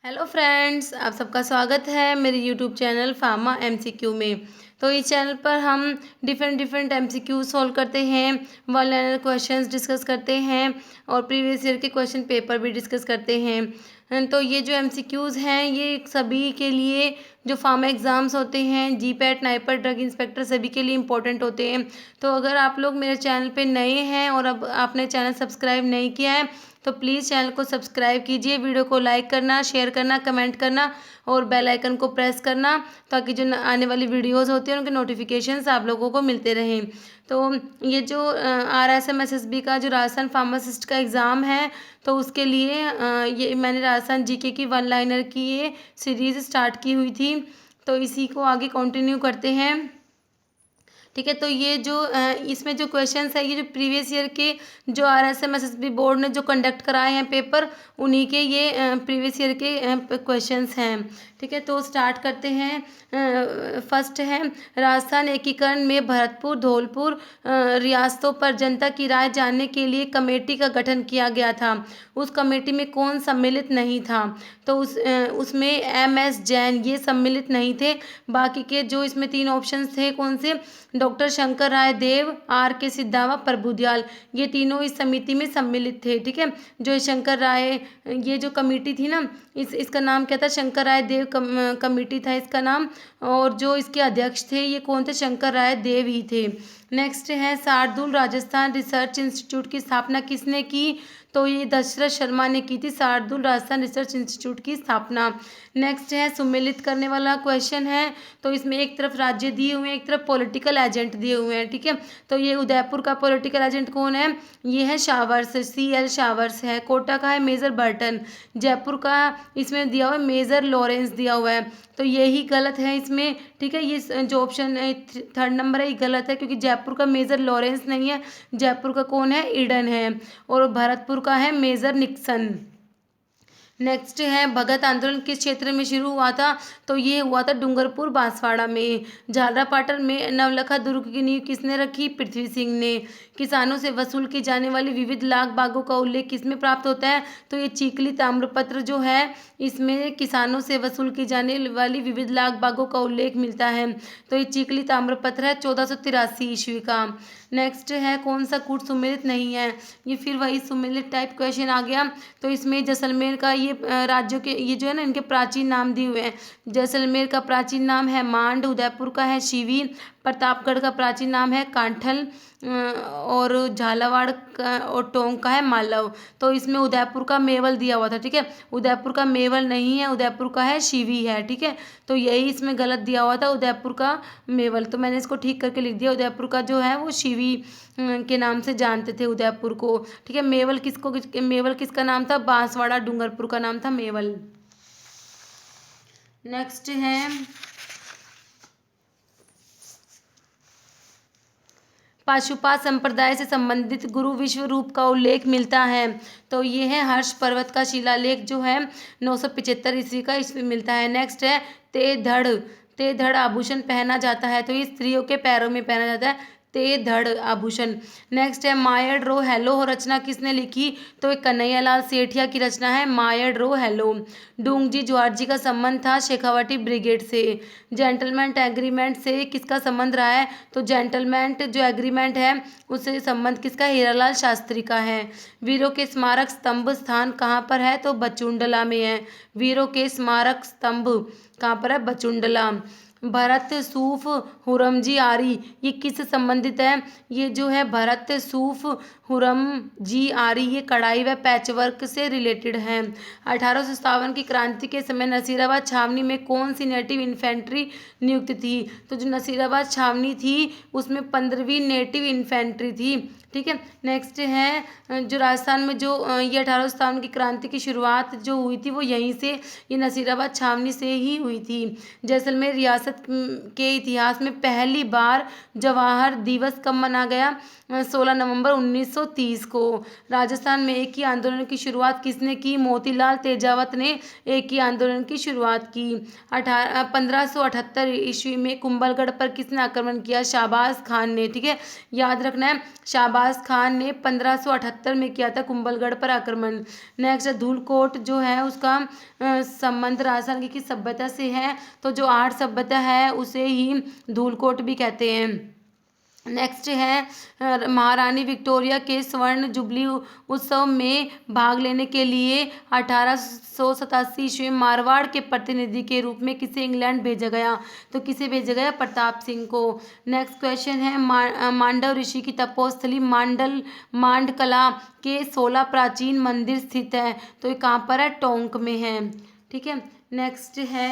Hello friends, आप सबका स्वागत है मेरे यूट्यूब चैनल फार्मा एमसीक्यू में। तो इस चैनल पर हम डिफरेंट एमसीक्यू सॉल्व करते हैं, वन लाइनर क्वेश्चंस डिस्कस करते हैं और प्रीवियस ईयर के क्वेश्चन पेपर भी डिस्कस करते हैं। तो ये जो एमसीक्यूज़ हैं ये सभी के लिए जो फार्मा एग्ज़ाम्स होते हैं, जीपैट, नाइपर, ड्रग इंस्पेक्टर, सभी के लिए इम्पोर्टेंट होते हैं। तो अगर आप लोग मेरे चैनल पे नए हैं और अब आपने चैनल सब्सक्राइब नहीं किया है तो प्लीज़ चैनल को सब्सक्राइब कीजिए, वीडियो को लाइक करना, शेयर करना, कमेंट करना और बेल आइकन को प्रेस करना ताकि जो आने वाली वीडियोस होती हैं उनके नोटिफिकेशंस आप लोगों को मिलते रहें। तो ये जो RSM-SSB का जो राजस्थान फार्मासिस्ट का एग्ज़ाम है तो उसके लिए ये मैंने राजस्थान जीके की वन लाइनर की ये सीरीज़ स्टार्ट की हुई थी, तो इसी को आगे कंटिन्यू करते हैं। ठीक है, तो ये जो इसमें जो क्वेश्चंस है ये जो प्रीवियस ईयर के जो RSM-SSB बोर्ड ने जो कंडक्ट कराए हैं पेपर, उन्हीं के ये प्रीवियस ईयर के क्वेश्चंस हैं। ठीक है, तो स्टार्ट करते हैं। फर्स्ट है, राजस्थान एकीकरण में भरतपुर, धौलपुर रियासतों पर जनता की राय जानने के लिए कमेटी का गठन किया गया था। उस कमेटी में कौन सम्मिलित नहीं था? तो उसमें MS जैन ये सम्मिलित नहीं थे। बाकी के जो इसमें 3 ऑप्शंस थे कौन से? डॉक्टर शंकर राय देव, RK सिद्धावा, प्रभुदयाल, ये तीनों इस समिति में सम्मिलित थे। ठीक है, जो शंकर राय ये जो कमेटी थी ना, इसका नाम क्या था? शंकर राय देव कमेटी था इसका नाम, और जो इसके अध्यक्ष थे ये कौन थे? शंकर राय देव ही थे। नेक्स्ट है, शार्दुल राजस्थान रिसर्च इंस्टीट्यूट की स्थापना किसने की? तो ये दशरथ शर्मा ने की थी शार्दुल राजस्थान रिसर्च इंस्टीट्यूट की स्थापना। नेक्स्ट है, सुमेलित करने वाला क्वेश्चन है। तो इसमें एक तरफ राज्य दिए हुए हैं, एक तरफ पॉलिटिकल एजेंट दिए हुए हैं। ठीक है, तो ये उदयपुर का पॉलिटिकल एजेंट कौन है? ये है शावर्स, CL शावर्स है। कोटा का है मेजर बर्टन। जयपुर का इसमें दिया हुआ है मेजर लॉरेंस दिया हुआ है, तो यही गलत है इसमें। ठीक है, ये जो ऑप्शन 3rd नंबर है ये गलत है क्योंकि जयपुर का मेजर लॉरेंस नहीं है, जयपुर का कौन है? ईडन है, और भरतपुर का है मेजर निक्सन। नेक्स्ट है, भगत आंदोलन किस क्षेत्र में शुरू हुआ था? तो ये हुआ था डूंगरपुर बांसवाड़ा में। झालरापाटन में नवलखा दुर्ग की नींव किसने रखी? पृथ्वी सिंह ने। किसानों से वसूल की जाने वाली विविध लाख बागों का उल्लेख किसमें प्राप्त होता है? तो ये चीकली ताम्रपत्र जो है इसमें किसानों से वसूल की जाने वाली विविध लाख बागों का उल्लेख मिलता है, तो ये चीकली ताम्रपत्र है 1483 ईस्वी का। नेक्स्ट है, कौन सा कूट सुमेलित नहीं है? ये फिर वही सुमेलित टाइप क्वेश्चन आ गया। तो इसमें जैसलमेर का ये राज्यों के ये जो है ना इनके प्राचीन नाम दिए हुए हैं। जैसलमेर का प्राचीन नाम है मांड, उदयपुर का है शिवी, प्रतापगढ़ का प्राचीन नाम है कांठल, और झालावाड़ का और टोंक का है मालव। तो इसमें उदयपुर का मेवल दिया हुआ था। ठीक है, उदयपुर का मेवल नहीं है, उदयपुर का है शिवी है। ठीक है, तो यही इसमें गलत दिया हुआ था, उदयपुर का मेवल, तो मैंने इसको ठीक करके लिख दिया। उदयपुर का जो है वो शिवी के नाम से जानते थे उदयपुर को। ठीक है, मेवल किसका नाम था? बांसवाड़ा डूंगरपुर का नाम था मेवल। नेक्स्ट है, पाशुपात संप्रदाय से संबंधित गुरु विश्व रूप का उल्लेख मिलता है। तो ये है हर्ष पर्वत का शिलालेख जो है 975 ईस्वी का इसमें मिलता है। नेक्स्ट है, ते धड़ आभूषण पहना जाता है, तो ये स्त्रियों के पैरों में पहना जाता है ते धड़ आभूषण। नेक्स्ट है, मायड रो हेलो रचना किसने लिखी? तो ये कन्हैयालाल सेठिया की रचना है मायड रो हेलो। डूंगजी ज्वारजी का संबंध था शेखावाटी ब्रिगेड से। जेंटलमैन एग्रीमेंट से किसका संबंध रहा है? तो जेंटलमैन जो एग्रीमेंट है उससे संबंध किसका? हीरालाल शास्त्री का है। वीरों के स्मारक स्तंभ स्थान कहाँ पर है? तो बचुंडला में है। वीरों के स्मारक स्तंभ कहाँ पर है? बचुंडला। भरत सूफ हुरमजी आरी ये किससे संबंधित है? ये जो है भरत सूफ हुरमजी आरी ये कढ़ाई व पैचवर्क से रिलेटेड है। 1857 की क्रांति के समय नसीराबाद छावनी में कौन सी नेटिव इन्फेंट्री नियुक्त थी? तो जो नसीराबाद छावनी थी उसमें 15वीं नेटिव इन्फेंट्री थी। ठीक है, नेक्स्ट है, जो राजस्थान में जो ये 1857 की क्रांति की शुरुआत जो हुई थी वो यहीं से, ये नसीराबाद छावनी से ही हुई थी। जैसलमेर रियासत के इतिहास में पहली बार जवाहर दिवस कब मनाया गया? 16 नवंबर 1930 को। राजस्थान में एक ही आंदोलन की शुरुआत किसने की? मोतीलाल तेजावत ने एक ही आंदोलन की शुरुआत की। 1578 ईस्वी में कुंभलगढ़ पर किसने आक्रमण किया? शाहबाज खान ने। ठीक है, याद रखना है, शाहबाज खान ने 1578 में किया था कुंभलगढ़ पर आक्रमण। नेक्स्ट, धूलकोट जो है उसका संबंध राजस्थान की किस सभ्यता से है? तो जो आर्ट सभ्यता है उसे ही धूलकोट भी कहते हैं। नेक्स्ट है महारानी विक्टोरिया के स्वर्ण जुबली उत्सव में भाग लेने के लिए 1887 ईस्वी में मारवाड़ के प्रतिनिधि के रूप में किसे इंग्लैंड भेजा गया? तो किसे भेजा गया? प्रताप सिंह को। नेक्स्ट क्वेश्चन है मांडव ऋषि की तपोस्थली मांडकला के 16 प्राचीन मंदिर स्थित है, तो ये कहाँ पर है? टोंक में है। ठीक है, नेक्स्ट है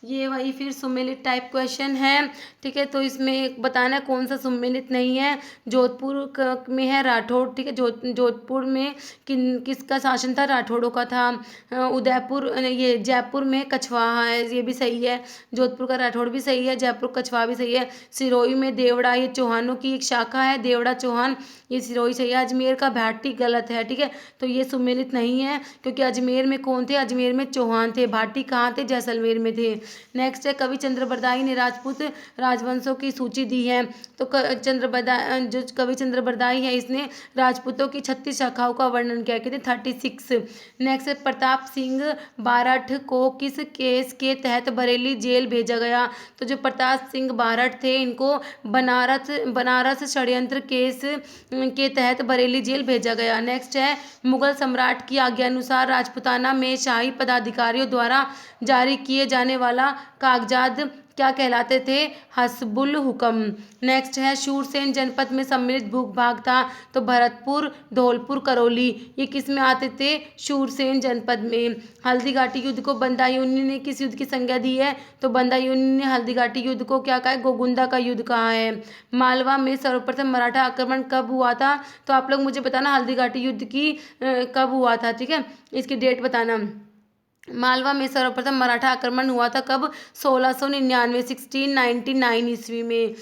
ये वही फिर सुमेलित टाइप क्वेश्चन है। ठीक है, तो इसमें एक बताना है कौन सा सुमेलित नहीं है। जोधपुर में है राठौड़। ठीक है, जोधपुर में किसका शासन था? राठौड़ों का था। उदयपुर ये जयपुर में कछवाहा है, ये भी सही है। जोधपुर का राठौड़ भी सही है, जयपुर कछवाहा भी सही है। सिरोही में देवड़ा, ये चौहानों की एक शाखा है, देवड़ा चौहान, ये सिरोही सही है। अजमेर का भाटी गलत है। ठीक है, तो ये सुमेलित नहीं है क्योंकि अजमेर में कौन थे? अजमेर में चौहान थे। भाटी कहाँ थे? जैसलमेर में थे। नेक्स्ट है कवि चंद्रबरदाई ने राजपूत राजवंशों की सूची दी है, तो जो कवि चंद्रबरदाई है इसने राजपूतों की 36 शाखाओं का वर्णन किया, कहते 36। नेक्स्ट है प्रताप सिंह बारठ को किस केस के तहत बरेली जेल भेजा गया? तो जो प्रताप सिंह बारठ थे इनको बनारस षड्यंत्र केस के तहत बरेली जेल भेजा गया। नेक्स्ट है मुगल सम्राट की आज्ञानुसार राजपूताना में शाही पदाधिकारियों द्वारा जारी किए जाने वाला कागजात क्या कहलाते थे? हस्बुल हुक्म। नेक्स्ट है शूरसेन जनपद में सम्मिलित भूभाग था, तो भरतपुर, धौलपुर, करौली, ये किस में आते थे? शूरसेन जनपद में। हल्दी घाटी युद्ध को बंदा यूनी ने किस युद्ध की संज्ञा दी है? तो बंदा यूनी ने हल्दी घाटी युद्ध को क्या कहा है? गोगुंदा का युद्ध कहा है। मालवा में सर्वप्रथम मराठा आक्रमण कब हुआ था? तो आप लोग मुझे बताना हल्दी घाटी युद्ध की कब हुआ था। ठीक है, इसकी डेट बताना। मालवा में सर्वप्रथम मराठा आक्रमण हुआ था कब? 1699 1699 ईस्वी में।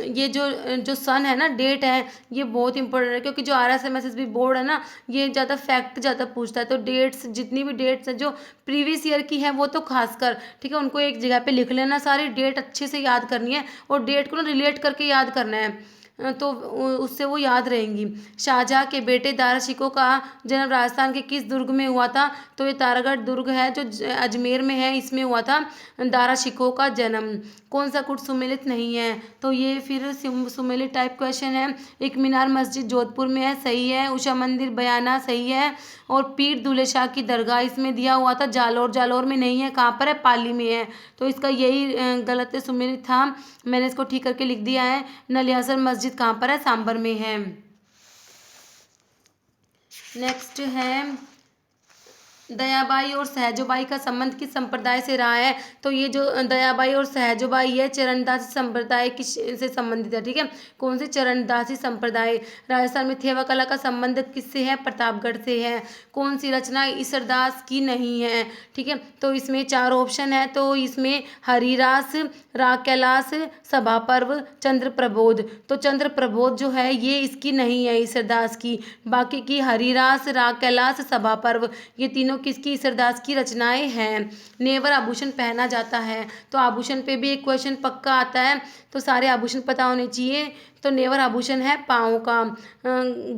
ये जो सन है ना, डेट है, ये बहुत इंपॉर्टेंट है क्योंकि जो RSMSB बोर्ड है ना, ये ज़्यादा फैक्ट ज़्यादा पूछता है। तो डेट्स, जितनी भी डेट्स हैं जो प्रीवियस ईयर की है वो तो खासकर, ठीक है, उनको एक जगह पे लिख लेना, सारी डेट अच्छे से याद करनी है और डेट को ना रिलेट करके याद करना है, तो उससे वो याद रहेंगी। शाहजहाँ के बेटे दारा शिकोह का जन्म राजस्थान के किस दुर्ग में हुआ था? तो ये तारागढ़ दुर्ग है जो अजमेर में है, इसमें हुआ था दारा शिकोह का जन्म। कौन सा कुछ सुमेलित नहीं है? तो ये फिर सुमेलित टाइप क्वेश्चन है। एक मीनार मस्जिद जोधपुर में है, सही है। उषा मंदिर बयाना, सही है। और पीर दुल्हे शाह की दरगाह इसमें दिया हुआ था जालौर, जालौर में नहीं है, कहाँ पर है? पाली में है, तो इसका यही गलत है, सुमेलित था, मैंने इसको ठीक करके लिख दिया है। नलियासर मस्जिद कहाँ पर है? सांबर में है। नेक्स्ट है दयाबाई और सहजोबाई का संबंध किस संप्रदाय से रहा है? तो ये जो दयाबाई और सहजोबाई है चरणदासी संप्रदाय की से संबंधित है। ठीक है, कौन से? चरणदासी संप्रदाय। राजस्थान में थेवा कला का संबंध किससे है? प्रतापगढ़ से है। कौन सी रचना ईसरदास की नहीं है? ठीक है, तो इसमें 4 ऑप्शन है, तो इसमें हरिरास, राग कैलाश, सभा पर्व, चंद्र प्रबोध। तो चंद्र प्रबोध जो है ये इसकी नहीं है, ईसरदास की। बाकी की हरिरास, राग कैलाश, सभा पर्व, ये तीनों किसकी? ईसरदास की रचनाएं हैं। नेवर आभूषण पहना जाता है, तो आभूषण पे भी एक क्वेश्चन पक्का आता है, तो सारे आभूषण पता होने चाहिए। तो नेवर आभूषण है पाँव का।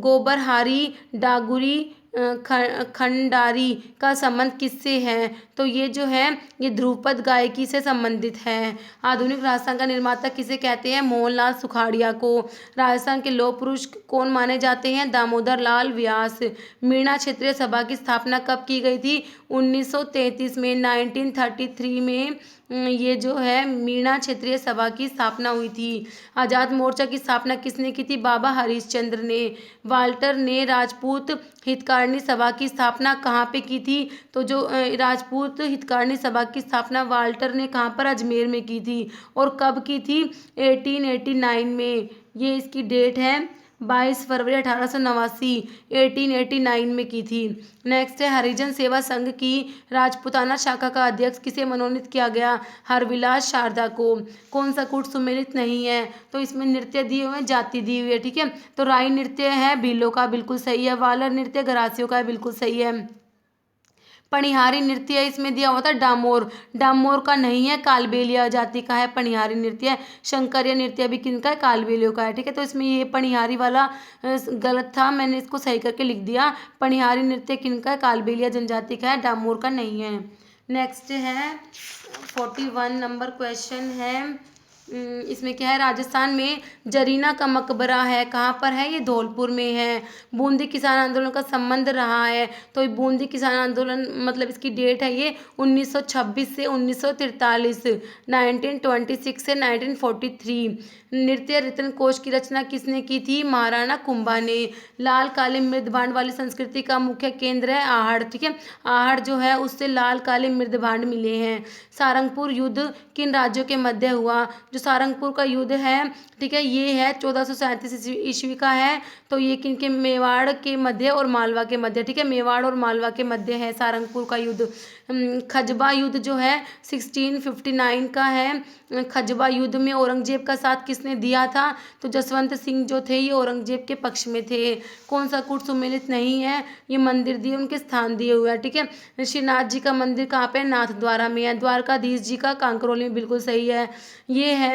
गोबरहारी, डागुरी, खंडारी का संबंध किससे है? तो ये जो है ये ध्रुपद गायकी से संबंधित है। आधुनिक राजस्थान का निर्माता किसे कहते हैं? मोहनलाल सुखाड़िया को। राजस्थान के लौह पुरुष कौन माने जाते हैं? दामोदर लाल व्यास। मीणा क्षेत्रीय सभा की स्थापना कब की गई थी? 1933 में, 1933 में ये जो है मीणा क्षेत्रीय सभा की स्थापना हुई थी। आज़ाद मोर्चा की स्थापना किसने की थी? बाबा हरिश्चंद्र ने। वाल्टर ने राजपूत हितकारिणी सभा की स्थापना कहाँ पे की थी? तो जो राजपूत हितकारिणी सभा की स्थापना वाल्टर ने कहाँ पर? अजमेर में की थी। और कब की थी? 1889 में, ये इसकी डेट है। 22 फरवरी 1889 1889 में की थी। नेक्स्ट है हरिजन सेवा संघ की राजपूताना शाखा का अध्यक्ष किसे मनोनीत किया गया? हरविलास शारदा को। कौन सा कूट सुमेलित नहीं है? तो इसमें नृत्य दिए हुए हैं, जाति दी हुई है, ठीक है। तो राई नृत्य है भीलों का, बिल्कुल सही है। वालर नृत्य गरासियों का है, बिल्कुल सही है। पणिहारी नृत्य इसमें दिया हुआ था डामोर, डामोर का नहीं है, कालबेलिया जाति का है पणिहारी नृत्य। शंकरीय नृत्य भी किनका है? कालबेलियों का है, ठीक है। तो इसमें ये पणिहारी वाला गलत था, मैंने इसको सही करके लिख दिया। पणिहारी नृत्य किनका है? कालबेलिया जनजाति का है, डामोर का नहीं है। नेक्स्ट है 41 नंबर क्वेश्चन है। इसमें क्या है? राजस्थान में जरीना का मकबरा है, कहाँ पर है? ये धौलपुर में है। बूंदी किसान आंदोलन का संबंध रहा है, तो ये बूंदी किसान आंदोलन मतलब इसकी डेट है ये 1926 से 1943, 1926 से 1943। नृत्य रत्न कोश की रचना किसने की थी? महाराणा कुंभा ने। लाल काले मृदभांड वाली संस्कृति का मुख्य केंद्र है आहड़, ठीक है। आहड़ जो है उससे लाल काले मृदभांड मिले हैं। सारंगपुर युद्ध किन राज्यों के मध्य हुआ? जो सारंगपुर का युद्ध है, ठीक है, ये है 1437 ईस्वी का है। तो ये किनके? मेवाड़ के मध्य और मालवा के मध्य, ठीक है। मेवाड़ और मालवा के मध्य है सारंगपुर का युद्ध। खजबा युद्ध जो है 1659 का है। खजबा युद्ध में औरंगजेब का साथ किसने दिया था? तो जसवंत सिंह जो थे ये औरंगजेब के पक्ष में थे। कौन सा कूट सुमेलित नहीं है? ये मंदिर दिए, उनके स्थान दिए हुए हैं, ठीक है। श्रीनाथ जी का मंदिर कहाँ पे? नाथ द्वारा में है। द्वारकाधीश जी का कांकरोली में, बिल्कुल सही है। ये है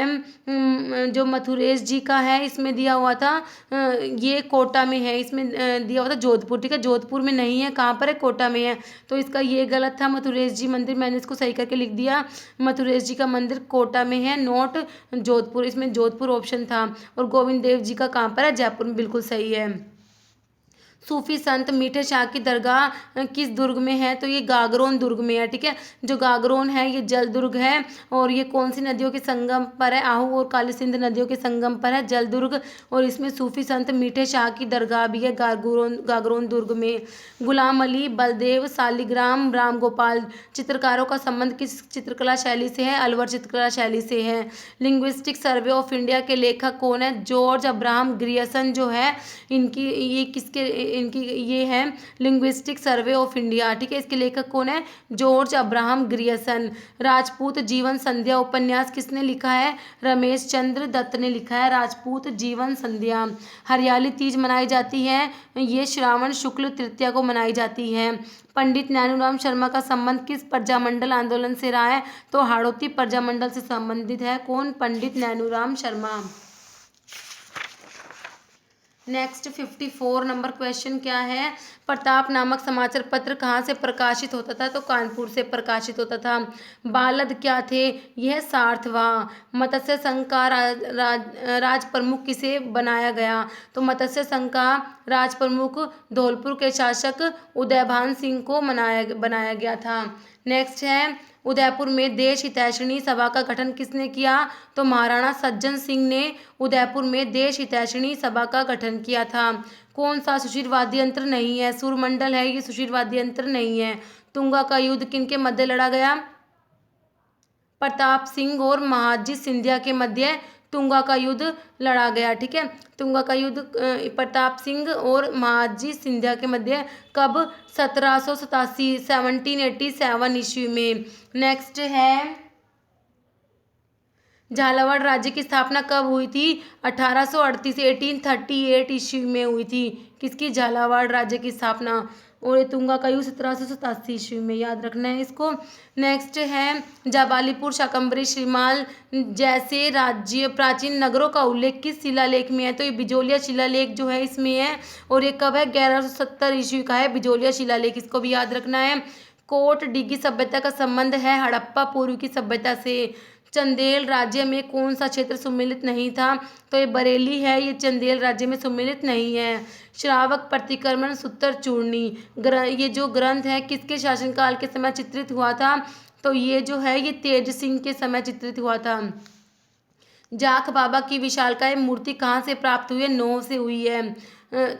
जो मथुरेश जी का है, इसमें दिया हुआ था ये कोटा में है, इसमें दिया हुआ था जोधपुर, ठीक है। जोधपुर में नहीं है, कहाँ पर है? कोटा में है। तो इसका ये गलत था, मथुरेश जी मंदिर, मैंने इसको सही करके लिख दिया। मथुरेश जी का मंदिर कोटा में है, नोट जोधपुर, इसमें जोधपुर ऑप्शन था। और गोविंद देव जी का कहाँ पर है? जयपुर में, बिल्कुल सही है। सूफी संत मीठे शाह की दरगाह किस दुर्ग में है? तो ये गागरोन दुर्ग में है, ठीक है। जो गागरोन है ये जल दुर्ग है, और ये कौन सी नदियों के संगम पर है? आहू और काली सिंध नदियों के संगम पर है जल दुर्ग। और इसमें सूफी संत मीठे शाह की दरगाह भी है गागरोन दुर्ग में। गुलाम अली, बलदेव, सालिग्राम, राम गोपाल चित्रकारों का संबंध किस चित्रकला शैली से है? अलवर चित्रकला शैली से है। लिंग्विस्टिक सर्वे ऑफ इंडिया के लेखक कौन है? जॉर्ज अब्राहम ग्रियर्सन जो है, इनकी ये किसके इनकी ये है लिंग्विस्टिक सर्वे ऑफ इंडिया, ठीक है। इसके लेखक कौन है? George Abraham Grierson. राजपूत जीवन संध्या उपन्यास किसने लिखा है? रमेश चंद्र दत्त ने लिखा है राजपूत जीवन संध्या। हरियाली तीज मनाई जाती है, ये श्रावण शुक्ल तृतीया को मनाई जाती है। पंडित नैनूराम शर्मा का संबंध किस प्रजामंडल आंदोलन से रहा है? तो हाड़ौती प्रजामंडल से संबंधित है। कौन? Pandit Nainuram Sharma. Next 54 number question क्या है? प्रताप नामक समाचार पत्र कहाँ से प्रकाशित होता था? तो कानपुर से प्रकाशित होता था। बालद क्या थे? यह सार्थवाह। मत्स्य संघ का राज प्रमुख किसे बनाया गया? तो मत्स्य संघ का राज प्रमुख धौलपुर के शासक उदयभान सिंह को बनाया गया था। नेक्स्ट है उदयपुर में देश हितैषणी सभा का गठन किसने किया? तो महाराणा सज्जन सिंह ने उदयपुर में देश हितैषणी सभा का गठन किया था। कौन सा सुशील वाद्य यंत्र नहीं है? सुरमंडल है, ये सुशील वाद्य यंत्र नहीं है। तुंगा का युद्ध किनके मध्य लड़ा गया? प्रताप सिंह और महादजी सिंधिया के मध्य तुंगा का युद्ध लड़ा गया, ठीक है। तुंगा का युद्ध प्रताप सिंह और महादजी सिंधिया के मध्य कब? 1787 1787 ईस्वी में। नेक्स्ट है झालावाड़ राज्य की स्थापना कब हुई थी? 1838 1838 ईस्वी में हुई थी। किसकी? झालावाड़ राज्य की स्थापना। और ये तुंगा का युद्ध 1787 ईस्वी में, याद रखना है इसको। नेक्स्ट है जाबालीपुर, शाकंभरी, श्रीमाल जैसे राज्य प्राचीन नगरों का उल्लेख किस शिलालेख में है? तो ये बिजोलिया शिलालेख जो है इसमें है। और ये कब है? 1170 ईस्वी का है बिजोलिया शिलालेख, इसको भी याद रखना है। कोट डिग्गी सभ्यता का संबंध है हड़प्पा पूर्व की सभ्यता से। चंदेल राज्य में कौन सा क्षेत्र सम्मिलित नहीं था? तो ये बरेली है, ये चंदेल राज्य में सम्मिलित नहीं है। श्रावक प्रतिक्रमण सूत्र चूर्णी ये जो ग्रंथ है किसके शासनकाल के समय चित्रित हुआ था? तो ये जो है ये तेज सिंह के समय चित्रित हुआ था। जाख बाबा की विशालकाय मूर्ति कहाँ से प्राप्त हुई है? नौ से हुई है।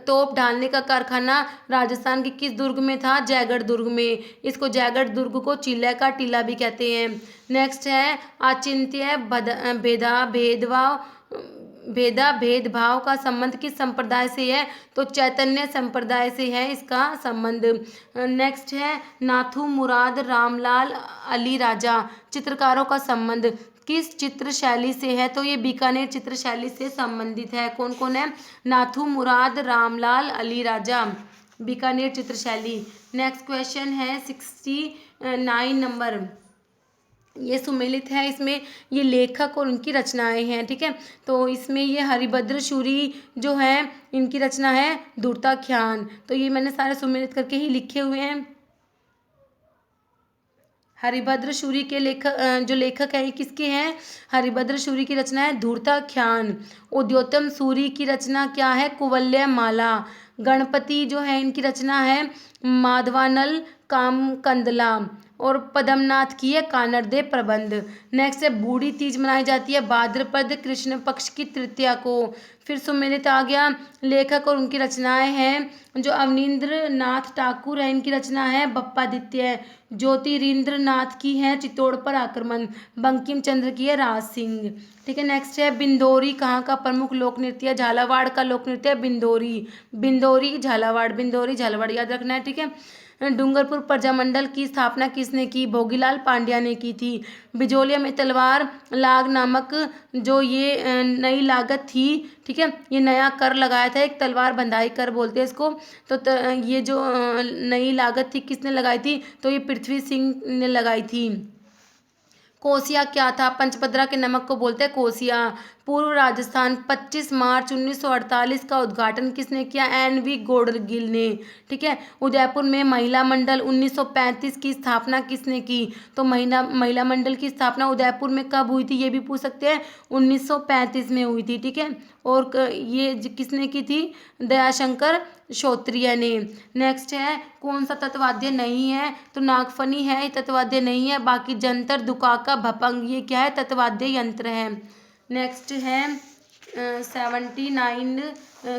तोप ढालने का कारखाना राजस्थान के किस दुर्ग में था? जयगढ़ दुर्ग में। इसको जयगढ़ दुर्ग को चिल्ले का टीला भी कहते हैं। नेक्स्ट है अचिंत्य भेदभाव भेदभाव का संबंध किस संप्रदाय से है? तो चैतन्य संप्रदाय से है इसका संबंध। नेक्स्ट है नाथू मुराद रामलाल अली राजा चित्रकारों का संबंध किस चित्र शैली से है? तो ये बीकानेर चित्र शैली से संबंधित है। कौन कौन है? नाथू मुराद रामलाल अली राजा, बीकानेर चित्र शैली। नेक्स्ट क्वेश्चन है 69 नंबर, ये सुमेलित है, इसमें ये लेखक और उनकी रचनाएं हैं। ठीक है, तो इसमें ये हरिभद्र शूरी जो है इनकी रचना है धूर्ताख्यान। तो ये मैंने सारे सुमेलित करके ही लिखे हुए हैं। हरिभद्र शूरी के जो लेखक है ये किसके हैं? हरिभद्र शूरी की रचना है धूर्ताख्यान। उद्योतम सूरी की रचना क्या है? कुवलय माला। गणपति जो है इनकी रचना है माधवानल कामकंदला। और पद्मनाथ की है कानड़देव प्रबंध। नेक्स्ट है बूढ़ी तीज मनाई जाती है भाद्रपद कृष्ण पक्ष की तृतीया को। फिर सुमेलित आ गया। लेखक और उनकी रचनाएं हैं जो अवनींद्र नाथ ठाकुर है, इनकी रचना है बप्पादित्य। ज्योतिरिंद्र नाथ की है चित्तौड़ पर आक्रमण। बंकिम चंद्र की है राज सिंह। ठीक है, नेक्स्ट है बिंदोरी कहाँ का प्रमुख लोक नृत्य है? झालावाड़ का लोक नृत्य है बिंदोरी। बिंदोरी झालावाड़, बिंदोरी झालावाड़ याद रखना है। ठीक है, डूंगरपुर प्रजामंडल की स्थापना किसने की? भोगीलाल पांड्या ने की थी। बिजोलिया में तलवार लाग नामक जो ये नई लागत थी, ठीक है, ये नया कर लगाया था, एक तलवार बंधाई कर बोलते हैं इसको। तो ये जो नई लागत थी किसने लगाई थी? तो ये पृथ्वी सिंह ने लगाई थी। कोसिया क्या था? पंचपदरा के नमक को बोलते हैं कोसिया। पूर्व राजस्थान 25 मार्च 1948 का उद्घाटन किसने किया? एन.वी. गोडगिल ने। ठीक है, उदयपुर में महिला मंडल 1935 की स्थापना किसने की? तो महिला मंडल की स्थापना उदयपुर में कब हुई थी? ये भी पूछ सकते हैं, 1935 में हुई थी। ठीक है, और ये किसने की थी? दयाशंकर श्रोत्रिय ने। नेक्स्ट है कौन सा तत्वाद्य नहीं है? तो नागफनी है, ये तत्वाद्य नहीं है। बाकी जंतर दुकाका भपंग ये क्या है? तत्वाद्य यंत्र है। नेक्स्ट है 79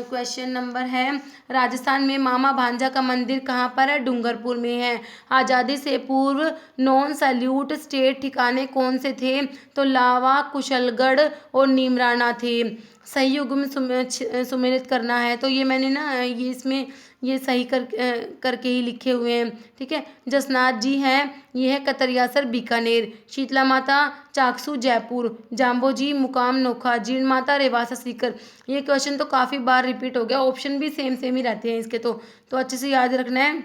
क्वेश्चन नंबर है राजस्थान में मामा भांजा का मंदिर कहाँ पर है? डूंगरपुर में है। आज़ादी से पूर्व नॉन सैल्यूट स्टेट ठिकाने कौन से थे? तो लावा, कुशलगढ़ और नीमराना थे। सही युग में सुमेलित करना है। तो ये मैंने ना ये इसमें ये सही करके ही लिखे हुए हैं। ठीक है, जसनाथ जी हैं, ये है कतरियासर बीकानेर। शीतला माता चाकसू जयपुर। जाम्बो जी मुकाम नोखा। जीर्ण माता रेवासा सीकर। ये क्वेश्चन तो काफ़ी बार रिपीट हो गया, ऑप्शन भी सेम ही रहते हैं इसके। तो अच्छे से याद रखना है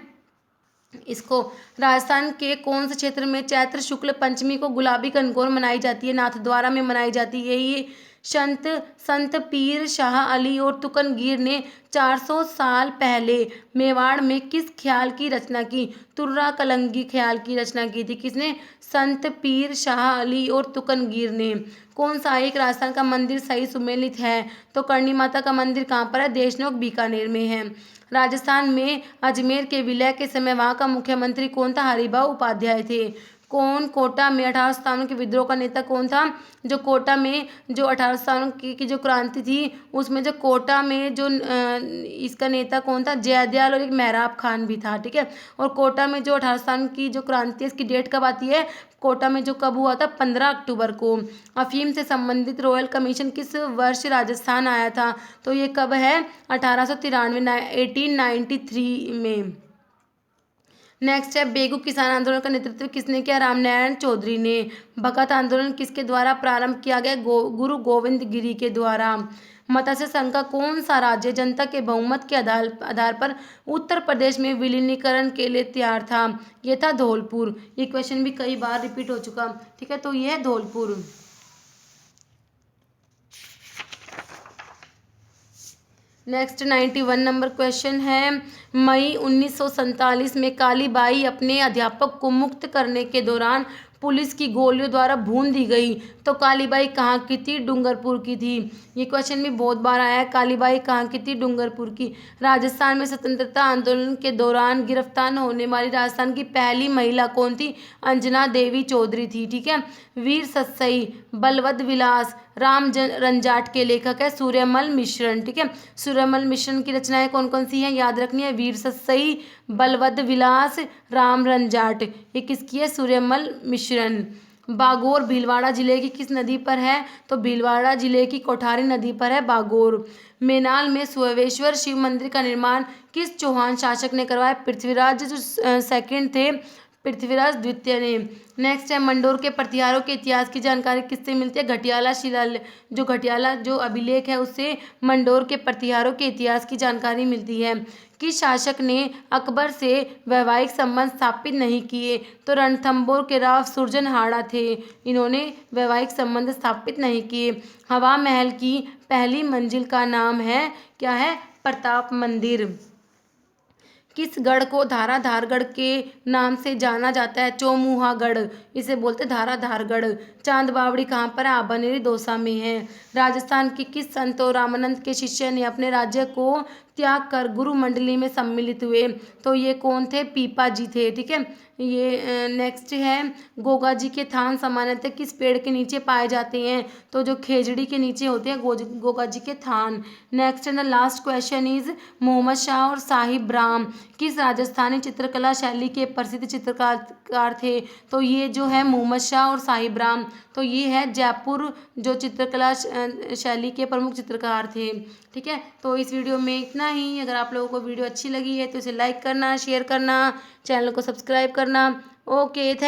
इसको। राजस्थान के कौन से क्षेत्र में चैत्र शुक्ल पंचमी को गुलाबी गणगौर मनाई जाती है? नाथद्वारा में मनाई जाती है। ये संत पीर शाह अली और तुकनगीर ने 400 साल पहले मेवाड़ में किस ख्याल की रचना की? तुर्रा कलंगी ख्याल की रचना की थी। किसने? संत पीर शाह अली और तुकनगीर ने। कौन सा एक राजस्थान का मंदिर सही सुमेलित है? तो करणी माता का मंदिर कहाँ पर है? देशनोक बीकानेर में है। राजस्थान में अजमेर के विलय के समय वहाँ का मुख्यमंत्री कौन था? हरिभाऊ उपाध्याय थे। कौन कोटा में 1857 के विद्रोह का नेता कौन था? जो कोटा में जो 1857 की जो क्रांति थी उसमें जो कोटा में जो इसका नेता कौन था? जयदयाल और एक मेहराब खान भी था। ठीक है, और कोटा में जो 1857 की जो क्रांति है इसकी डेट कब आती है? कोटा में जो कब हुआ था? 15 अक्टूबर को। अफीम से संबंधित रॉयल कमीशन किस वर्ष राजस्थान आया था? तो ये कब है? 1893 1893 में। नेक्स्ट है बेगू किसान आंदोलन का नेतृत्व किसने किया? रामनारायण चौधरी ने। भगत आंदोलन किसके द्वारा प्रारंभ किया गया? गुरु गोविंद गिरी के द्वारा। मत्स्य संघ का कौन सा राज्य जनता के बहुमत के आधार पर उत्तर प्रदेश में विलीनीकरण के लिए तैयार था? ये था धौलपुर। ये क्वेश्चन भी कई बार रिपीट हो चुका। ठीक है, तो ये है धौलपुर। नेक्स्ट 91 नंबर क्वेश्चन है मई 1947 में कालीबाई अपने अध्यापक को मुक्त करने के दौरान पुलिस की गोलियों द्वारा भून दी गई। तो कालीबाई कहाँ की थी? डूंगरपुर की थी। ये क्वेश्चन भी बहुत बार आया है। कालीबाई कहाँ की थी? डूंगरपुर की। राजस्थान में स्वतंत्रता आंदोलन के दौरान गिरफ्तार होने वाली राजस्थान की पहली महिला कौन थी? अंजना देवी चौधरी थी। ठीक है, वीर सत्सई, बलवद विलास, रंजाट के लेखक है सूर्यमल मिश्रण। ठीक है, सूर्यमल मिश्रण की रचनाएं कौन कौन सी हैं? याद रखनी है, वीर सत्सई, बलवद विलास, राम रंजाट। ये किसकी है? सूर्यमल मिश्रण। बागोर भीलवाड़ा जिले की किस नदी पर है? तो भीलवाड़ा जिले की कोठारी नदी पर है बागोर। मेनाल में सुवेश्वर शिव मंदिर का निर्माण किस चौहान शासक ने करवाया? पृथ्वीराज जो सेकंड थे, पृथ्वीराज द्वितीय ने। नेक्स्ट है, मंडोर के प्रतिहारों के इतिहास की जानकारी किससे मिलती है? घटियाला शिलालेख, जो घटियाला जो अभिलेख है उससे मंडोर के प्रतिहारों के इतिहास की जानकारी मिलती है। किस शासक ने अकबर से वैवाहिक संबंध स्थापित नहीं किए? तो रणथंभौर के राव सुरजनहाड़ा थे, इन्होंने वैवाहिक संबंध स्थापित नहीं किए। हवा महल की पहली मंजिल का नाम है, क्या है? प्रताप मंदिर। किस गढ़ को धाराधारगढ़ के नाम से जाना जाता है? चौमुहागढ़, इसे बोलते धाराधारगढ़। चांद बावड़ी कहाँ पर है? आबनेरी दौसा में है। राजस्थान के किस संत और रामानंद के शिष्य ने अपने राज्य को त्याग कर गुरु मंडली में सम्मिलित हुए? तो ये कौन थे? पीपा जी थे, ठीक है। ये नेक्स्ट है, गोगा जी के थान सामान्यतः किस पेड़ के नीचे पाए जाते हैं? तो जो खेजड़ी के नीचे होते हैं गोगा जी के थान। Next and the last question is, Mohammad Shah और साहिब राम किस राजस्थानी चित्रकला शैली के प्रसिद्ध चित्रकार थे? तो ये जो है मोहम्मद शाह और साहिब राम, तो ये है जयपुर जो चित्रकला शैली के प्रमुख चित्रकार थे, ठीक है। तो इस वीडियो में इतना ही। अगर आप लोगों को वीडियो अच्छी लगी है तो इसे लाइक करना, शेयर करना, चैनल को सब्सक्राइब करना। ओके।